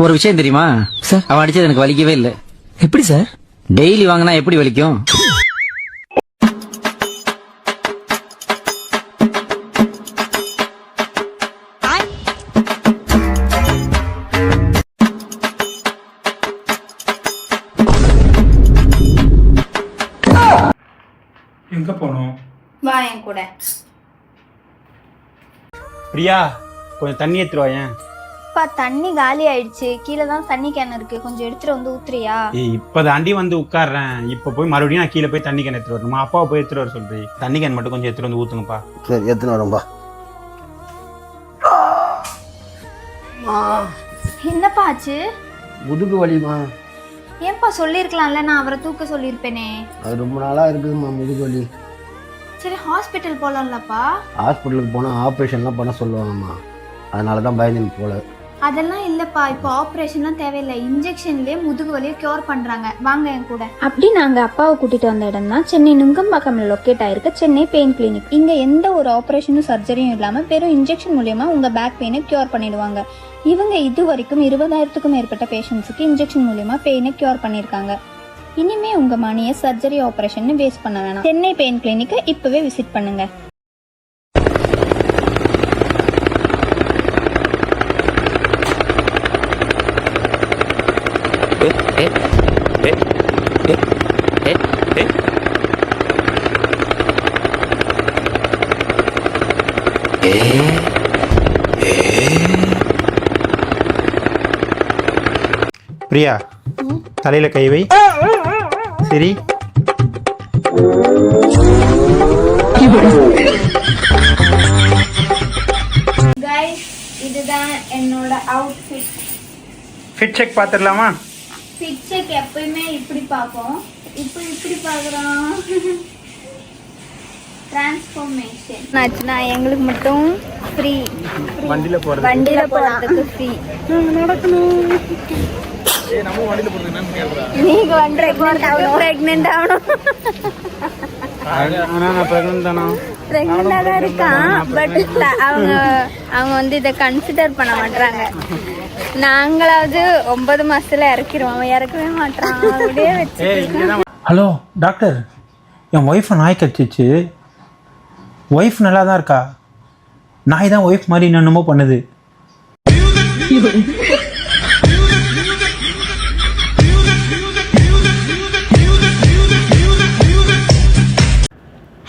ஒரு விஷயம் தெரியுமா சார். அவன் அடிச்சது எனக்கு வலிக்கவே இல்லை. எப்படி சார்? டெய்லி வாங்கினா எப்படி வலிக்கும்? எங்க போனோம்? வா என் கூட. பிரியா, கொஞ்சம் தண்ணி எடுத்துருவாயேன். அப்பா தண்ணி காலி ஆயிடுச்சு. கீழே தான் தண்ணி கேன் இருக்கு, கொஞ்சம் எடுத்துட்டு வந்து ஊத்துறியா? ஏய், இப்பதாண்டி வந்து உட்கார்றேன். இப்ப போய் மறுபடியும் நான் கீழே போய் தண்ணி கேன் எடுத்துட்டு வரணுமா? அப்பாவை போய் எடுத்துட்டு வர சொல்றேன். தண்ணி கேன் மட்டும் கொஞ்சம் எடுத்துட்டு வந்து ஊத்துங்கப்பா. சரி, எடுத்துன்னு வரேன்பா. என்னப்பா ஆச்சு? முதுகு வலிமா. ஏன்பா சொல்லிருக்கலாம்ல, நான் அவரை தூக்க சொல்லியிருப்பேனே. அது ரொம்ப நாளாக இருக்குதுமா முதுகு வலி. சரி ஹாஸ்பிட்டல் போலாம்லப்பா? ஹாஸ்பிட்டலுக்கு போனால் ஆப்ரேஷன்லாம் பண்ண சொல்லுவாங்கம்மா, அதனால தான் பயந்து போல. அதெல்லாம் இல்லப்பா, இப்போ ஆப்ரேஷன்லாம் தேவையில்லை. இன்ஜெக்ஷன்லேயே முதுகு வலியை கியூர் பண்றாங்க. வாங்க என் கூட. அப்படி நாங்கள் அப்பாவை கூட்டிகிட்டு வந்த இடம் தான் சென்னை நுங்கம்பாக்கம்ல லொக்கேட் ஆயிருக்க சென்னை பெயின் கிளினிக். இங்கே எந்த ஒரு ஆப்ரேஷனும் சர்ஜரியும் இல்லாமல் வெறும் இன்ஜெக்ஷன் மூலியமாக உங்கள் பேக் பெயினை கியூர் பண்ணிடுவாங்க. இவங்க இது வரைக்கும் 20,000க்கும் மேற்பட்ட பேஷண்ட்ஸுக்கு இன்ஜெக்ஷன் மூலியமாக பெயினை கியூர் பண்ணியிருக்காங்க. இனிமே உங்கள் மணியை சர்ஜரி ஆப்ரேஷன் வேஸ்ட் பண்ண வேணாம். சென்னை பெயின் கிளினிக்கை இப்போவே விசிட் பண்ணுங்க. பிரியா, தலையில கை வை. சரி, கைஸ், இதுதான் என்னோட அவுட்ஃபிட். ஃபிட் செக் பாத்துடலாமா? ஃபிட் செக் எப்பயுமே இப்படி பார்ப்போம், இப்போ இப்படி பார்க்குறோம். டிரான்ஸ்ஃபர்மேஷன் ஆச்சுன்னா எங்களுக்கு மட்டும் ஃப்ரீ. வண்டியில போறது. வண்டியில போறதுக்கு ஃப்ரீ. நீங்க வந்து பிரெக்னென்ட் ஆகணும். பிரெக்னெண்டா தான் இருக்கான். பட் அவங்க வந்து இதை கன்சிடர் பண்ண மாட்டாங்க. நாங்களாவது 9 மாசத்துல இறக்கிடுவோம், அவன் இறக்கவே மாட்டான். அப்படியே வச்சு. ஹலோ டாக்டர், என் ஒய்ஃபை நாய் கடிச்சிச்சு. ஒய்ஃப் நல்லா தான் இருக்கா, நாய் தான் ஒய்ஃப் மாதிரி என்னென்னமோ பண்ணுது.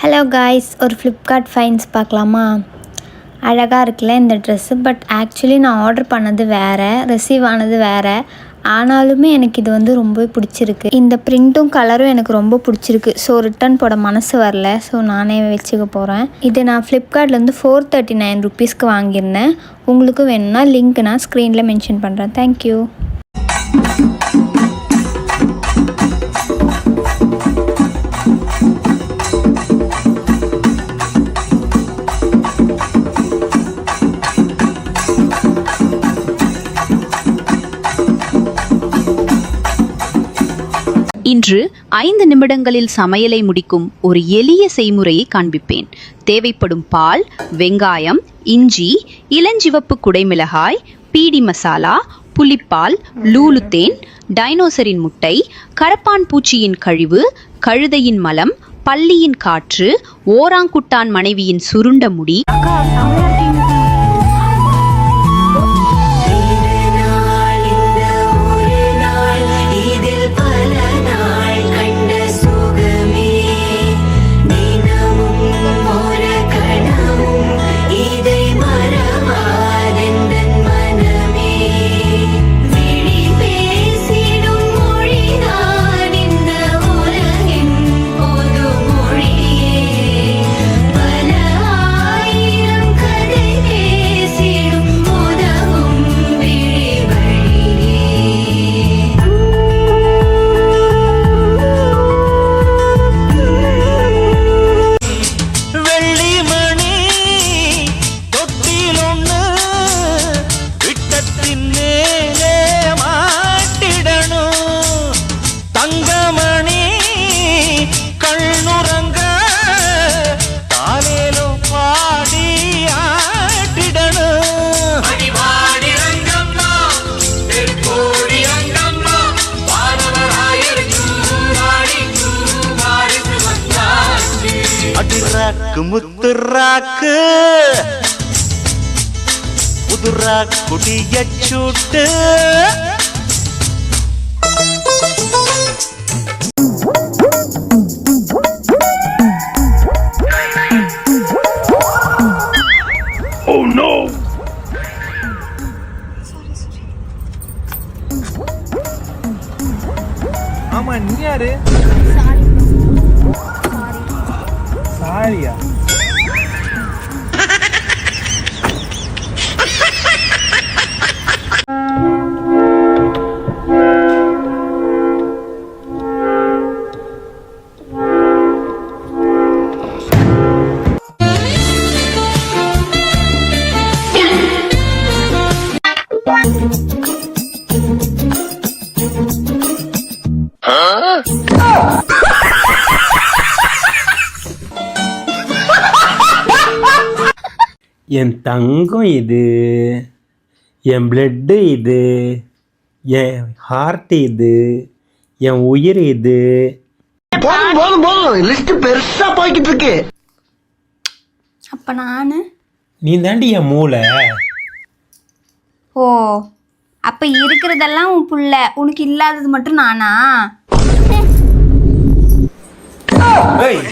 ஹலோ காய்ஸ், ஒரு ஃப்ளிப்கார்ட் ஃபைன்ஸ் பார்க்கலாமா? அழகாக இருக்குல்ல இந்த ட்ரெஸ்ஸு. பட் ஆக்சுவலி நான் ஆர்டர் பண்ணது வேறு, ரிசீவ் ஆனது வேறு. ஆனாலுமே எனக்கு இது வந்து ரொம்ப பிடிச்சிருக்கு. இந்த பிரிண்ட்டும் கலரும் எனக்கு ரொம்ப பிடிச்சிருக்கு. ஸோ ரிட்டன் போட மனசு வரல. ஸோ நானே வச்சுக்க போகிறேன். இது நான் ஃப்ளிப்கார்ட்லேருந்து 439 ருபீஸ்க்கு வாங்கியிருந்தேன். உங்களுக்கு வேணும்னா லிங்க் நான் ஸ்க்ரீனில் மென்ஷன் பண்ணுறேன். தேங்க்யூ. இன்று 5 நிமிடங்களில் சமையலை முடிக்கும் ஒரு எளிய செய்முறையை காண்பிப்பேன். தேவைப்படும் பால், வெங்காயம், இஞ்சி, இளஞ்சிவப்பு குடைமிளகாய், பீடி மசாலா, புளிப்பால், லூலு தேன், டைனோசரின் முட்டை, கரப்பான் பூச்சியின் கழிவு, கழுதையின் மலம், பல்லியின் காற்று, ஓராங்குட்டான் மனைவியின் சுருண்ட முடி, ராக்கு முத்து ராக்கு புதுரா குடிய சூட்டு ஆமா நீ யாரு? சாரியா? என் தங்கம் இது, என் பிளட்டு இது, என் ஹார்ட் இது, என் உயிர் இது. போதும் லிஸ்ட் பெருசா போய்கிட்டு இருக்கு. அப்போ நான் நீ தாண்டி என் மூளை. ஓ அப்போ இருக்கிறதெல்லாம் உன் புள்ள, உனக்கு இல்லாதது மட்டும் நானா? ஏய்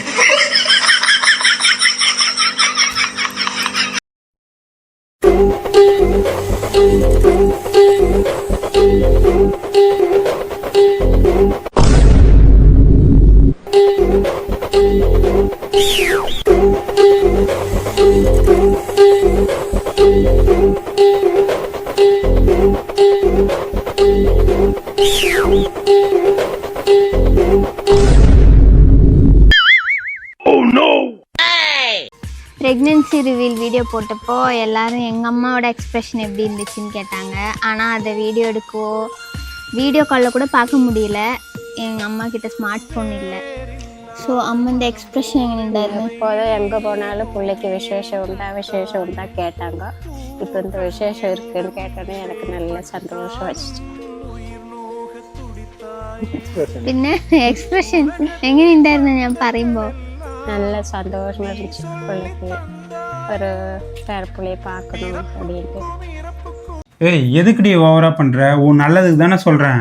ப்ரெக்னென்சி ரிவீல் வீடியோ போட்டப்போ எல்லாரும் எங்கள் அம்மாவோட எக்ஸ்ப்ரெஷன் எப்படி இருந்துச்சுன்னு கேட்டாங்க. ஆனால் அதை வீடியோ காலில் கூட பார்க்க முடியல. எங்கள் அம்மா கிட்ட ஸ்மார்ட் ஃபோன் இல்லை. ஸோ அம்மா இந்த எக்ஸ்ப்ரெஷன் எங்கே இருந்தாரு? இப்போதான் எங்கே போனாலும் பிள்ளைக்கு விசேஷம் உண்டா கேட்டாங்க. இப்போ இந்த விசேஷம் இருக்குன்னு கேட்டோன்னே எனக்கு நல்ல சந்தோஷம் வச்சுச்சு. പിന്നെ എക്സ്പ്രഷൻ എങ്ങനെ ഉണ്ടായിരുന്നു ഞാൻ പറയുമ്പോ? நல்ல சந்தோஷமா இருந்துச்சு. பிள்ளைக்கு ஒரு பேரப்பிள்ளையை பார்க்கணும் அப்படின்ட்டு. ஏய் எதுக்குடி ஓவரா பண்ற? உன் நல்லதுக்கு தானே சொல்றேன்.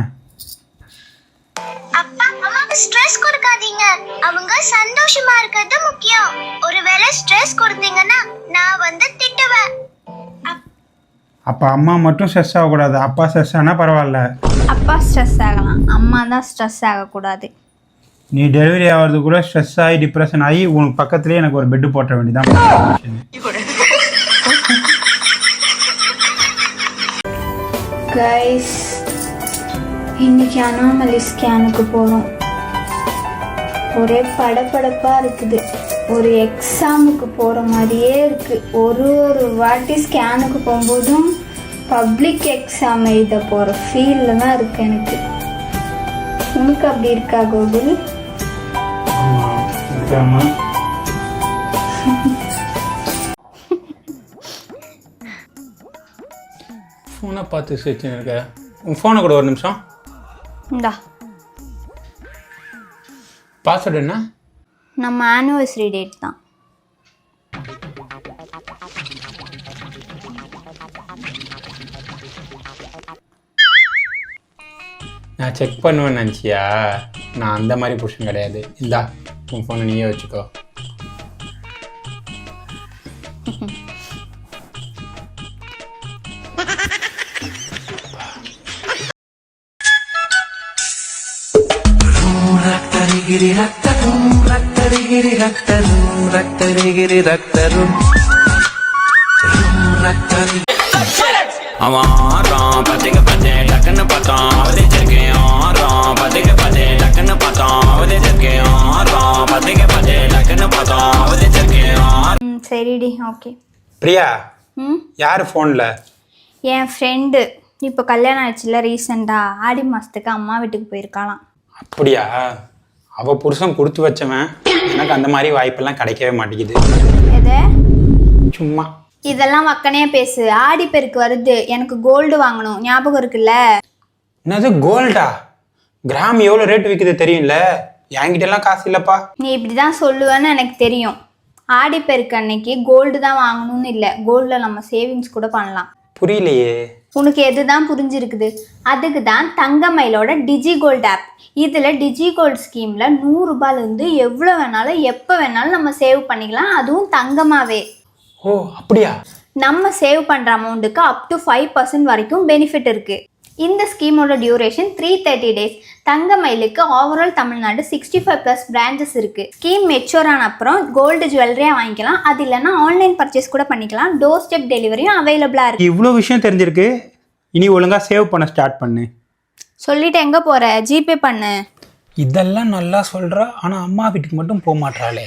அப்பா அம்மாக்கு ஸ்ட்ரெஸ் கொடுக்காதீங்க, அவங்க சந்தோஷமா இருக்கிறது முக்கியம். ஒருவேளை ஸ்ட்ரெஸ் கொடுத்தீங்கன்னா நான் வந்து திட்டுவேன். அப்ப அம்மா மட்டும் ஸ்ட்ரெஸ் ஆகக்கூடாது, அப்பா ஸ்ட்ரெஸ் ஆனா பரவாயில்ல. அப்பா ஸ்ட்ரெஸ் ஆகலாம், அம்மா தான் ஸ்ட்ரெஸ் ஆகக்கூடாது. நீ டெலிவரி ஆகிறது கூட ஸ்ட்ரெஸ் ஆகி டிப்ரெஷன் ஆகி உனக்கு பக்கத்துலேயே எனக்கு ஒரு பெட்டு போட்ட வேண்டியதான். கைஸ் இன்னைக்கு அனாமலி ஸ்கேனுக்கு போகிறோம். ஒரே படபடப்பாக இருக்குது. ஒரு எக்ஸாமுக்கு போகிற மாதிரியே இருக்குது. ஒரு வாட்டி ஸ்கேனுக்கு போகும்போதும் பப்ளிக் எக்ஸாம் எழுத போகிற ஃபீலில் தான் இருக்குது எனக்கு. உனக்கு அப்படி இருக்கா கோகுல்? ஃபோனை பார்த்து வச்சுன்னு இருக்க. உன் ஃபோனை கூட ஒரு நிமிஷம். இந்தா பாஸ்வேர்டு என்ன? நம்ம ஆனிவர்சரி டேட் தான். நான் செக் பண்ணுவேன்னு நினச்சியா? நான் அந்த மாதிரி புருஷன் கிடையாது. இந்தா உன் ஃபோனை நீயே வச்சுக்கோ. அவன் ஆறான் பத்திக்க பத்தே டக்குன்னு பார்த்தான் அவதிச்சிருக்கேன். ஆறான் பத்திக்க பத்தே டக்குன்னு பார்த்தான் அவதிச்சிருக்கேன். ஆறான் பத்திக்க பத்தே டக்குன்னு பார்த்தான் அவதிச்சிருக்கேன். சரிடி, ஓகே. பிரியா, யார் ஃபோனில்? என் ஃப்ரெண்டு இப்போ கல்யாணம் ஆச்சுல ரீசெண்டாக, ஆடி மாதத்துக்கு அம்மா வீட்டுக்கு போயிருக்காளாம். அப்படியா? அவள் புருஷன் கொடுத்து வச்சவன். எனக்கு அந்த மாதிரி வாய்ப்பெல்லாம் கிடைக்கவே மாட்டேங்குது. எது? சும்மா இதெல்லாம் வக்கனையா பேசு. ஆடி பெருக்கு வருது, எனக்கு கோல்டு வாங்கணும், ஞாபகம் இருக்குல்ல? என்னது கோல்டா? கிராம் எவ்வளோ ரேட் விற்குது தெரியும்ல? என்கிட்ட எல்லாம் காசு இல்லைப்பா. நீ இப்படி தான் சொல்லுவேன்னு எனக்கு தெரியும். ஆடிப்பெருக்கு அன்னைக்கு கோல்டு தான் வாங்கணும்னு இல்லை, கோல்டில் நம்ம சேவிங்ஸ் கூட பண்ணலாம். புரியலையே. உனக்கு எதுதான் புரிஞ்சிருக்குது? அதுக்கு தான் தங்கமயிலோட டிஜி கோல்டு ஆப். இதில் டிஜி கோல்டு ஸ்கீமில் 100 ரூபாயிலேருந்து எவ்வளோ வேணாலும் எப்போ வேணாலும் நம்ம சேவ் பண்ணிக்கலாம், அதுவும் தங்கமாகவே. ஓ அப்படியா? நம்ம சேவ் பண்ணுற அமௌண்ட்டுக்கு அப் டு 5% வரைக்கும் பெனிஃபிட் இருக்குது. இந்த ஸ்கீமோட டியூரேஷன் 330 டேஸ். தங்கமயிலுக்கு ஓவரால் தமிழ்நாடு 65+ பிரான்ச்சஸ் இருக்குது. ஸ்கீம் மெச்சூர் ஆன அப்புறம் கோல்டு ஜுவல்லரியாக வாங்கிக்கலாம், அது இல்லைன்னா ஆன்லைன் பர்ச்சேஸ் கூட பண்ணிக்கலாம். டோர் ஸ்டெப் டெலிவரியும் அவைலபிளாக இருக்குது. இவ்வளோ விஷயம் தெரிஞ்சிருக்கு, இனி ஒழுங்காக சேவ் பண்ண ஸ்டார்ட் பண்ணு. சொல்லிட்டு எங்கே போகிற? ஜிபே பண்ணு. இதெல்லாம் நல்லா சொல்கிறா, ஆனால் அம்மா வீட்டுக்கு மட்டும் போக மாட்டாளே.